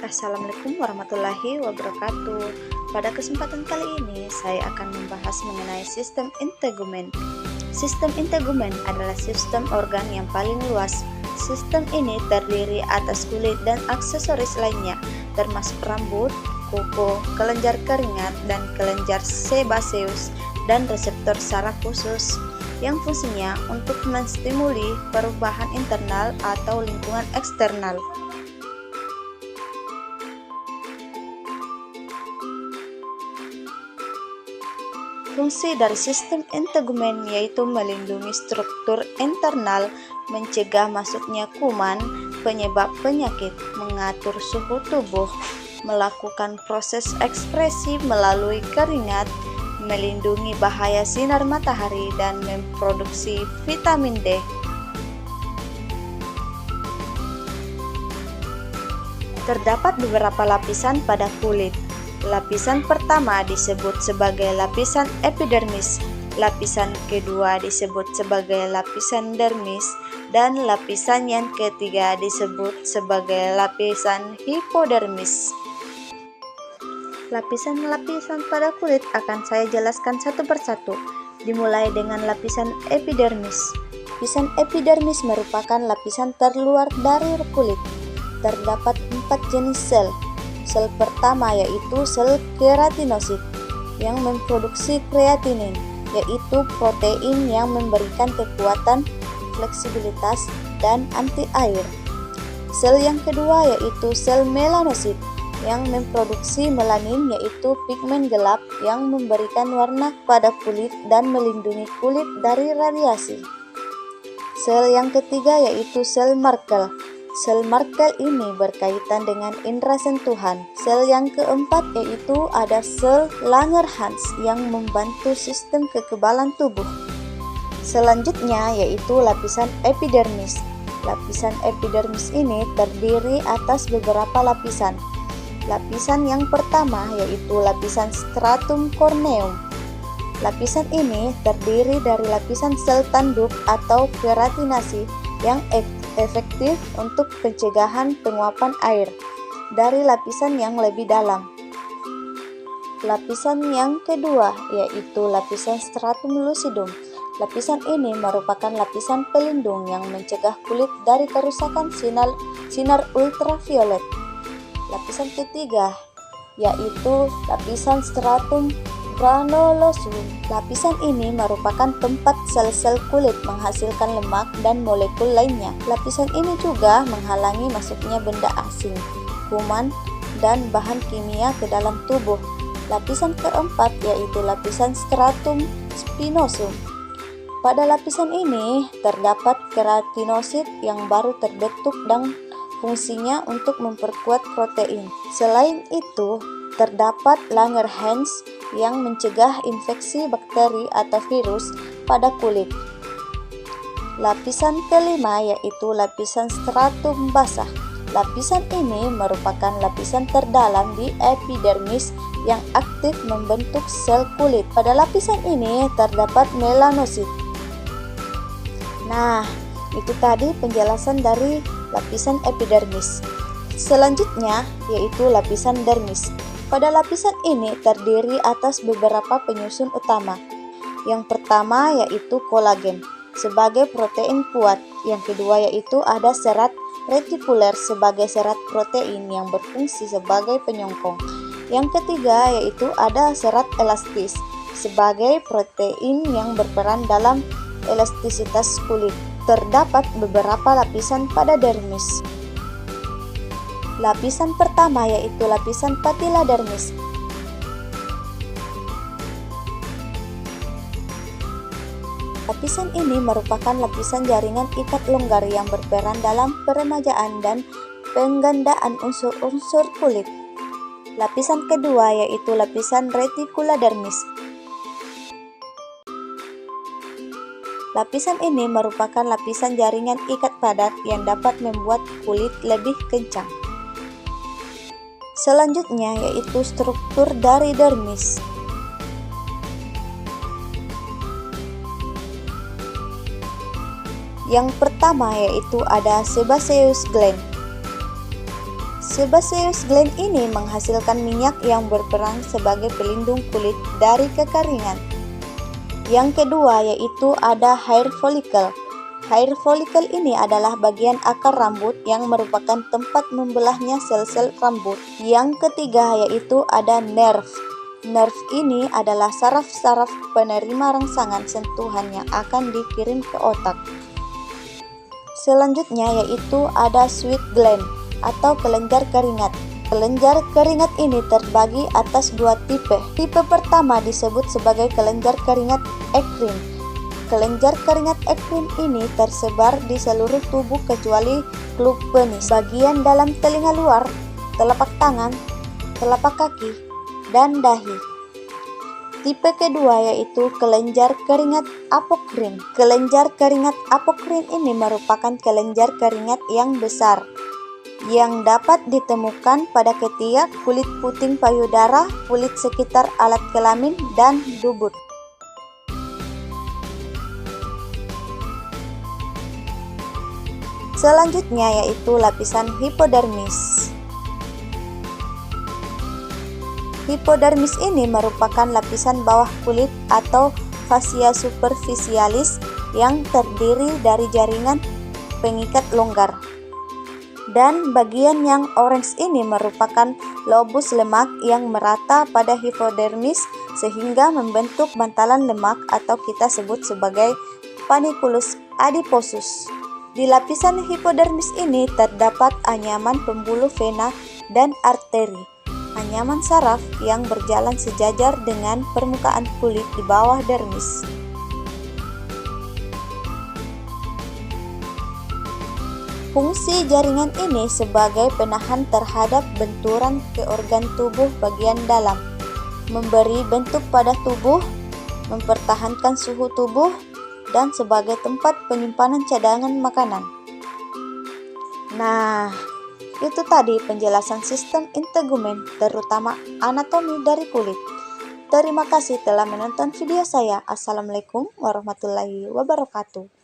Assalamualaikum warahmatullahi wabarakatuh. Pada kesempatan kali ini, saya akan membahas mengenai sistem integumen. Sistem integumen adalah sistem organ yang paling luas. Sistem ini terdiri atas kulit dan aksesoris lainnya, termasuk rambut, kuku, kelenjar keringat, dan kelenjar sebaceus, dan reseptor saraf khusus yang fungsinya untuk menstimuli perubahan internal atau lingkungan eksternal. Fungsi dari sistem integumen yaitu melindungi struktur internal, mencegah masuknya kuman, penyebab penyakit, mengatur suhu tubuh, melakukan proses ekspresi melalui keringat, melindungi bahaya sinar matahari, dan memproduksi vitamin D. Terdapat beberapa lapisan pada kulit. Lapisan pertama disebut sebagai lapisan epidermis, lapisan kedua disebut sebagai lapisan dermis, dan lapisan yang ketiga disebut sebagai lapisan hipodermis. Lapisan-lapisan pada kulit akan saya jelaskan satu persatu, dimulai dengan lapisan epidermis. Lapisan epidermis merupakan lapisan terluar dari kulit. Terdapat 4 jenis sel. Sel pertama yaitu sel keratinosit yang memproduksi kreatinin, yaitu protein yang memberikan kekuatan, fleksibilitas, dan anti air. Sel yang kedua yaitu sel melanosit yang memproduksi melanin, yaitu pigmen gelap yang memberikan warna pada kulit dan melindungi kulit dari radiasi. Sel yang ketiga yaitu sel Merkel. Sel Merkel ini berkaitan dengan indera sentuhan. Sel yang keempat yaitu ada sel Langerhans yang membantu sistem kekebalan tubuh. Selanjutnya yaitu lapisan epidermis. Lapisan epidermis ini terdiri atas beberapa lapisan. Lapisan yang pertama yaitu lapisan stratum corneum. Lapisan ini terdiri dari lapisan sel tanduk atau keratinasi yang efektif untuk pencegahan penguapan air dari lapisan yang lebih dalam. Lapisan yang kedua yaitu lapisan stratum lucidum. Lapisan ini merupakan lapisan pelindung yang mencegah kulit dari kerusakan sinar ultraviolet. Lapisan ketiga yaitu lapisan stratum granulosum. Lapisan ini merupakan tempat sel-sel kulit menghasilkan lemak dan molekul lainnya. Lapisan ini juga menghalangi masuknya benda asing, kuman, dan bahan kimia ke dalam tubuh. Lapisan keempat yaitu lapisan stratum spinosum. Pada lapisan ini terdapat keratinosit yang baru terbentuk dan fungsinya untuk memperkuat protein. Selain itu, terdapat Langerhans yang mencegah infeksi bakteri atau virus pada kulit. Lapisan kelima yaitu lapisan stratum basah. Lapisan ini merupakan lapisan terdalam di epidermis yang aktif membentuk sel kulit. Pada lapisan ini terdapat melanosit. Nah, itu tadi penjelasan dari lapisan epidermis. Selanjutnya yaitu lapisan dermis. Pada lapisan ini terdiri atas beberapa penyusun utama. Yang pertama yaitu kolagen sebagai protein kuat. Yang kedua yaitu ada serat retikuler sebagai serat protein yang berfungsi sebagai penyongkong. Yang ketiga yaitu ada serat elastis sebagai protein yang berperan dalam elastisitas kulit. Terdapat beberapa lapisan pada dermis. Lapisan pertama yaitu lapisan papiladermis. Lapisan ini merupakan lapisan jaringan ikat longgar yang berperan dalam peremajaan dan penggandaan unsur-unsur kulit. Lapisan kedua yaitu lapisan retikuladermis. Lapisan ini merupakan lapisan jaringan ikat padat yang dapat membuat kulit lebih kencang. Selanjutnya yaitu struktur dari dermis. Yang pertama yaitu ada sebaceous gland. Sebaceous gland ini menghasilkan minyak yang berperan sebagai pelindung kulit dari kekeringan. Yang kedua yaitu ada hair follicle. Hair follicle ini adalah bagian akar rambut yang merupakan tempat membelahnya sel-sel rambut. Yang ketiga yaitu ada nerve. Nerve ini adalah saraf-saraf penerima rangsangan sentuhan yang akan dikirim ke otak. Selanjutnya yaitu ada sweat gland atau kelenjar keringat. Kelenjar keringat ini terbagi atas dua tipe. Tipe pertama disebut sebagai kelenjar keringat ekrim. Kelenjar keringat ekrim ini tersebar di seluruh tubuh kecuali klub penis, bagian dalam telinga luar, telapak tangan, telapak kaki, dan dahi. Tipe kedua yaitu kelenjar keringat apokrin. Kelenjar keringat apokrin ini merupakan kelenjar keringat yang besar yang dapat ditemukan pada ketiak, kulit puting payudara, kulit sekitar alat kelamin, dan dubur. Selanjutnya yaitu lapisan hipodermis. Hipodermis ini merupakan lapisan bawah kulit atau fascia superficialis yang terdiri dari jaringan pengikat longgar. Dan bagian yang orange ini merupakan lobus lemak yang merata pada hipodermis sehingga membentuk bantalan lemak atau kita sebut sebagai panniculus adiposus. Di lapisan hipodermis ini terdapat anyaman pembuluh vena dan arteri, anyaman saraf yang berjalan sejajar dengan permukaan kulit di bawah dermis. Fungsi jaringan ini sebagai penahan terhadap benturan ke organ tubuh bagian dalam, memberi bentuk pada tubuh, mempertahankan suhu tubuh, dan sebagai tempat penyimpanan cadangan makanan. Nah, itu tadi penjelasan sistem integumen, terutama anatomi dari kulit. Terima kasih telah menonton video saya. Assalamualaikum warahmatullahi wabarakatuh.